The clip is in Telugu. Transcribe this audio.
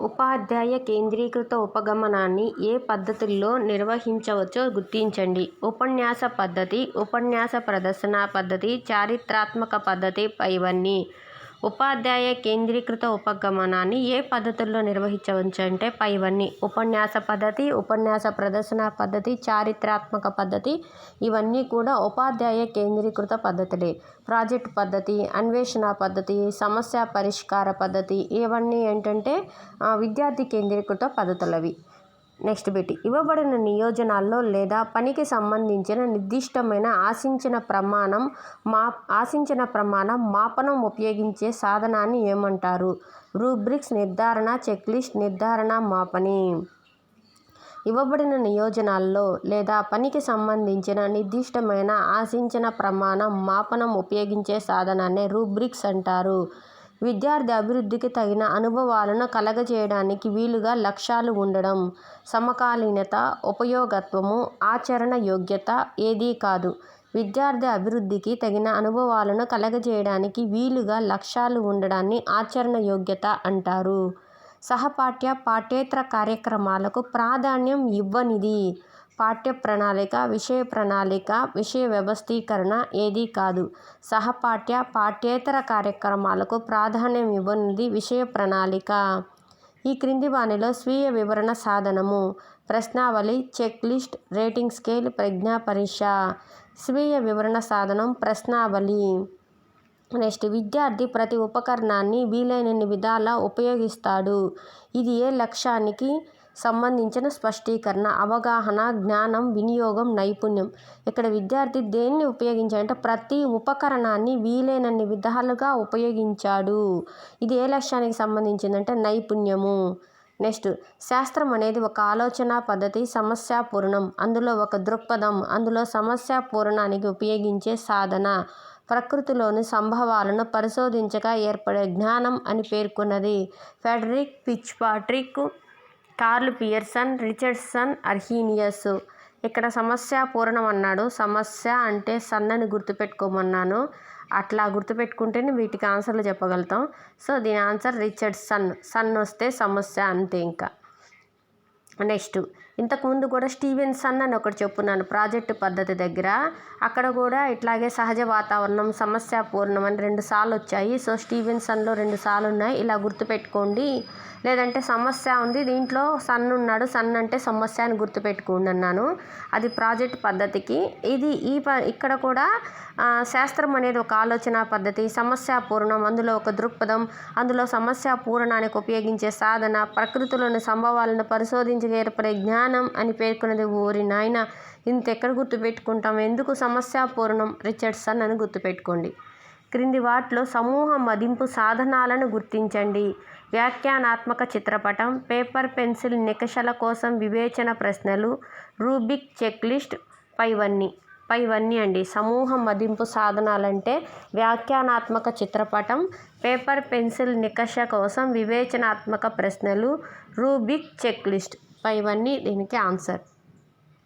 ఉపాధ్యాయ కేంద్రీకృత ఉపగమనాన్ని ఏ పద్ధతుల్లో నిర్వహించవచ్చో గుర్తించండి. ఉపన్యాస పద్ధతి, ఉపన్యాస ప్రదర్శన పద్ధతి, చారిత్రాత్మక పద్ధతి పైవన్నీ. ఉపాధ్యాయ కేంద్రీకృత ఉపగమనాన్ని ఏ పద్ధతుల్లో నిర్వహించవచ్చు అంటే పైవన్నీ. ఉపన్యాస పద్ధతి, ఉపన్యాస ప్రదర్శన పద్ధతి, చారిత్రాత్మక పద్ధతి ఇవన్నీ కూడా ఉపాధ్యాయ కేంద్రీకృత పద్ధతులే. ప్రాజెక్ట్ పద్ధతి, అన్వేషణ పద్ధతి, సమస్య పరిష్కార పద్ధతి ఇవన్నీ ఏంటంటే విద్యార్థి కేంద్రీకృత పద్ధతులవి. Next bit. ఇవ్వబడిన నియోజనాల్లో లేదా పనికి సంబంధించిన నిర్దిష్టమైన ఆశించిన ప్రమాణం మాపనం ఉపయోగించే సాధనాన్ని ఏమంటారు? రూబ్రిక్స్ నిర్ధారణ, చెక్లిస్ట్ నిర్ధారణ, మాపని. ఇవ్వబడిన నియోజనాల్లో లేదా పనికి సంబంధించిన నిర్దిష్టమైన ఆశించిన ప్రమాణం మాపనం ఉపయోగించే సాధనాన్ని రూబ్రిక్స్ అంటారు. విద్యార్థి అభివృద్ధికి తగిన అనుభవాలను కలగజేయడానికి వీలుగా లక్ష్యాలు ఉండడం. సమకాలీనత, ఉపయోగత్వము, ఆచరణ యోగ్యత ఏదీ కాదు. విద్యార్థి అభివృద్ధికి తగిన అనుభవాలను కలగజేయడానికి వీలుగా లక్ష్యాలు ఉండడాన్ని ఆచరణ యోగ్యత అంటారు. సహపాఠ్య, పాఠ్యేతర కార్యక్రమాలకు ప్రాధాన్యం ఇవ్వనిది. పాఠ్య ప్రణాళిక, విషయ ప్రణాళిక, విషయ వ్యవస్థీకరణ ఏదీ కాదు. సహపాఠ్య, పాఠ్యేతర కార్యక్రమాలకు ప్రాధాన్యం ఇవ్వనిది విషయ ప్రణాళిక. ఈ క్రింది వానిలో స్వీయ వివరణ సాధనము: ప్రశ్నావళి, చెక్ లిస్ట్, రేటింగ్ స్కేల్, ప్రజ్ఞా పరీక్ష. స్వీయ వివరణ సాధనం ప్రశ్నావళి. నెక్స్ట్. విద్యార్థి ప్రతి ఉపకరణాన్ని వీలైనన్ని విధాలా ఉపయోగిస్తాడు. ఇది ఏ లక్ష్యానికి సంబంధించిన స్పష్టీకరణ, అవగాహన, జ్ఞానం, వినియోగం, నైపుణ్యం. ఇక్కడ విద్యార్థి దేన్ని ఉపయోగించాడంటే ప్రతి ఉపకరణాన్ని వీలైనన్ని విధాలుగా ఉపయోగించాడు. ఇది ఏ లక్ష్యానికి సంబంధించిందంటే నైపుణ్యము. నెక్స్ట్. శాస్త్రం అనేది ఒక ఆలోచన పద్ధతి, సమస్య పూరణం, అందులో ఒక దృక్పథం, అందులో సమస్య పూరణానికి ఉపయోగించే సాధన. ప్రకృతిలోని సంభవాలను పరిశోధించగా ఏర్పడే జ్ఞానం అని పేర్కొన్నది Frederick Fitzpatrick, Karl Pearson, Richardson, Arrhenius. ఇక్కడ సమస్య పూరణం అన్నాడు. సమస్య అంటే సన్నని గుర్తుపెట్టుకోమన్నాను. అట్లా గుర్తుపెట్టుకుంటేనే వీటికి ఆన్సర్లు చెప్పగలుగుతాం. సో దీని ఆన్సర్ రిచర్డ్సన్. సన్ వస్తే సమస్య అంతే ఇంకా. నెక్స్ట్. ఇంతకుముందు కూడా స్టీవెన్సన్ అని ఒకటి చెప్పున్నాను ప్రాజెక్టు పద్ధతి దగ్గర. అక్కడ కూడా ఇట్లాగే సహజ వాతావరణం, సమస్య పూర్ణం అని 2 సార్లు వచ్చాయి. సో స్టీవెన్సన్లో 2 సార్లు ఉన్నాయి. ఇలా గుర్తుపెట్టుకోండి. లేదంటే సమస్య ఉంది, దీంట్లో సన్ ఉన్నాడు, సన్ అంటే సమస్య అని గుర్తుపెట్టుకోండి అన్నాను. అది ప్రాజెక్ట్ పద్ధతికి. ఇది ఇక్కడ కూడా శాస్త్రం అనేది ఒక ఆలోచన పద్ధతి, సమస్య పూరణం, అందులో ఒక దృక్పథం, అందులో సమస్య పూరణానికి ఉపయోగించే సాధన, ప్రకృతిలోని సంభవాలను పరిశోధించి ఏర్పడే జ్ఞానం అని పేర్కొన్నది. ఓరి నాయన, ఇంతెక్కడ గుర్తుపెట్టుకుంటాం? ఎందుకు సమస్య పూరణం? రిచర్డ్సన్ అని గుర్తుపెట్టుకోండి. క్రింది వాటిలో సమూహ మదింపు సాధనాలను గుర్తించండి. వ్యాఖ్యానాత్మక చిత్రపటం, పేపర్ పెన్సిల్ నికషాల కోసం వివేచన ప్రశ్నలు, రూబిక్ చెక్ లిస్ట్ పైవన్నీ అండి. సమూహ మదింపు సాధనాలంటే వ్యాఖ్యానాత్మక చిత్రపటం, పేపర్ పెన్సిల్ నికష కోసం వివేచనాత్మక ప్రశ్నలు, రూబిక్ చెక్ లిస్ట్ పైవన్నీ దీనికి ఆన్సర్.